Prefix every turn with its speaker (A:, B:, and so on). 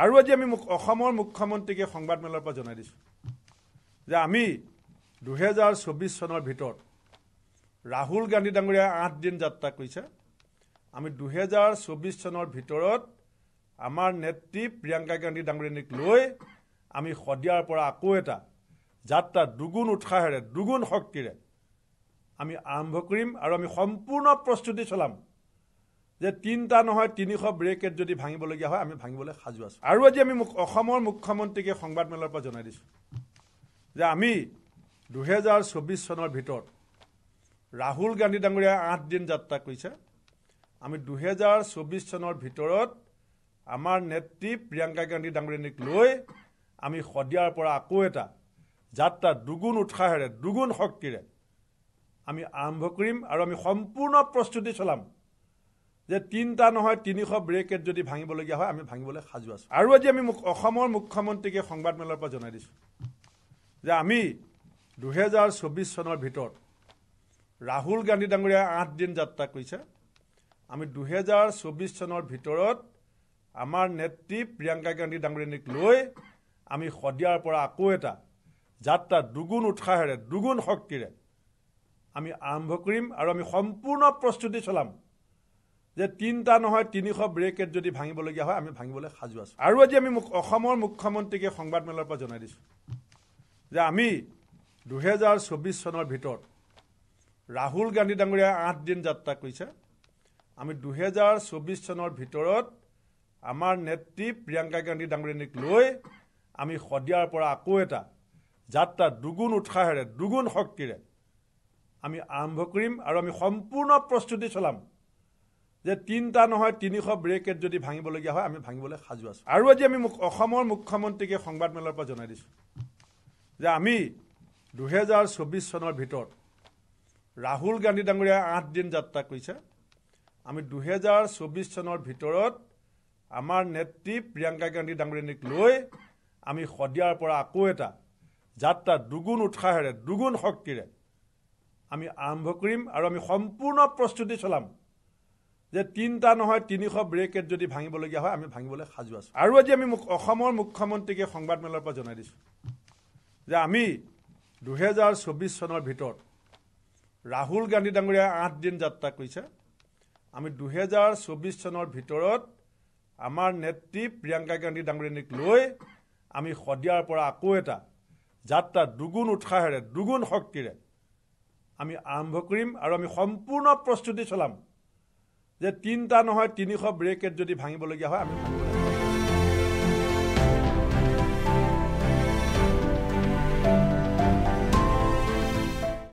A: আৰু আজি আমি অসমৰ মুখ্যমন্ত্ৰীকে সংবাদমেলৰ পৰা জনাই দিছোঁ যে আমি 2024 চনৰ ভিতৰত ৰাহুল গান্ধী ডাঙৰীয়া 8 দিন যাত্ৰা কৰিছে। আমি 2024 চনৰ ভিতৰত আমাৰ নেত্ৰী প্ৰিয়ংকা গান্ধী ডাঙৰীয়ানীক লৈ আমি শদিয়াৰ পৰা আকৌ এটা যাত্ৰা দুগুণ উৎসাহেৰে দুগুণ শক্তিৰে আমি আৰম্ভ কৰিম আৰু আমি সম্পূৰ্ণ প্ৰস্তুতি চলাম যে 3টা নহয় 300 ব্ৰেকেট যদি ভাঙিবলগীয়া হয় আমি ভাঙিবলৈ সাজু আছোঁ। আৰু আজি আমি অসমৰ মুখ্যমন্ত্ৰীকে সংবাদমেলৰ পৰা জনাই দিছোঁ যে আমি 2024 চনৰ ভিতৰত ৰাহুল গান্ধী ডাঙৰীয়া 8 দিন যাত্ৰা কৰিছে। আমি 2024 চনৰ ভিতৰত আমাৰ নেত্ৰী প্ৰিয়ংকা গান্ধী ডাঙৰীয়ানীক লৈ আমি শদিয়াৰ পৰা আকৌ এটা যাত্ৰা দুগুণ উৎসাহেৰে দুগুণ শক্তিৰে আমি আৰম্ভ কৰিম আৰু আমি সম্পূৰ্ণ প্ৰস্তুতি চলাম যে 3টা নহয় 300 ব্ৰেকেট যদি ভাঙিবলগীয়া হয় আমি ভাঙিবলৈ সাজু আছোঁ। আৰু আজি আমি অসমৰ মুখ্যমন্ত্ৰীকে সংবাদমেলৰ পৰা জনাই দিছোঁ যে আমি 2024 চনৰ ভিতৰত ৰাহুল গান্ধী ডাঙৰীয়া 8 দিন যাত্ৰা কৰিছে। আমি 2024 চনৰ ভিতৰত আমাৰ নেত্ৰী প্ৰিয়ংকা গান্ধী ডাঙৰীয়ানীক লৈ আমি শদিয়াৰ পৰা আকৌ এটা যাত্ৰা দুগুণ উৎসাহেৰে দুগুণ শক্তিৰে আমি আৰম্ভ কৰিম আৰু আমি সম্পূৰ্ণ প্ৰস্তুতি চলাম যে 3টা নহয় 300 ব্ৰেকেট যদি ভাঙিবলগীয়া হয় আমি ভাঙিবলৈ সাজু আছোঁ। আৰু আজি আমি অসমৰ মুখ্যমন্ত্ৰীকে সংবাদমেলৰ পৰা জনাই দিছোঁ যে আমি 2024 চনৰ ভিতৰত ৰাহুল গান্ধী ডাঙৰীয়া 8 দিন যাত্ৰা কৰিছে। আমি 2024 চনৰ ভিতৰত আমাৰ নেত্ৰী প্ৰিয়ংকা গান্ধী ডাঙৰীয়ানীক লৈ আমি শদিয়াৰ পৰা আকৌ এটা যাত্ৰা দুগুণ উৎসাহেৰে দুগুণ শক্তিৰে আমি আৰম্ভ কৰিম আৰু আমি সম্পূৰ্ণ প্ৰস্তুতি চলাম যে 3টা নহয় 300 ব্ৰেকেট যদি ভাঙিবলগীয়া হয় আমি ভাঙিবলৈ সাজু আছোঁ। আৰু আজি আমি অসমৰ মুখ্যমন্ত্ৰীকে সংবাদমেলৰ পৰা জনাই দিছোঁ যে আমি 2024 চনৰ ভিতৰত ৰাহুল গান্ধী ডাঙৰীয়া 8 দিন যাত্ৰা কৰিছে। আমি 2024 চনৰ ভিতৰত আমাৰ নেত্ৰী প্ৰিয়ংকা গান্ধী ডাঙৰীয়ানীক লৈ আমি শদিয়াৰ পৰা আকৌ এটা যাত্ৰা দুগুণ উৎসাহেৰে দুগুণ শক্তিৰে আমি আৰম্ভ কৰিম আৰু আমি সম্পূৰ্ণ প্ৰস্তুতি চলাম যে 3টা নহয় 300 ব্ৰেকেট যদি ভাঙিবলগীয়া হয় আমি ভাঙিবলৈ সাজু আছোঁ। আৰু আজি আমি অসমৰ মুখ্যমন্ত্ৰীকে সংবাদমেলৰ পৰা জনাই দিছোঁ যে আমি 2024 চনৰ ভিতৰত ৰাহুল গান্ধী ডাঙৰীয়া 8 দিন যাত্ৰা কৰিছে। আমি 2024 চনৰ ভিতৰত আমাৰ নেত্ৰী প্ৰিয়ংকা গান্ধী ডাঙৰীয়ানীক লৈ আমি শদিয়াৰ পৰা আকৌ এটা যাত্ৰা দুগুণ উৎসাহেৰে দুগুণ শক্তিৰে আমি আৰম্ভ কৰিম আৰু আমি সম্পূৰ্ণ প্ৰস্তুতি চলাম যে 3টা নহয় 300 ব্ৰেকেট যদি ভাঙিবলগীয়া হয় আমি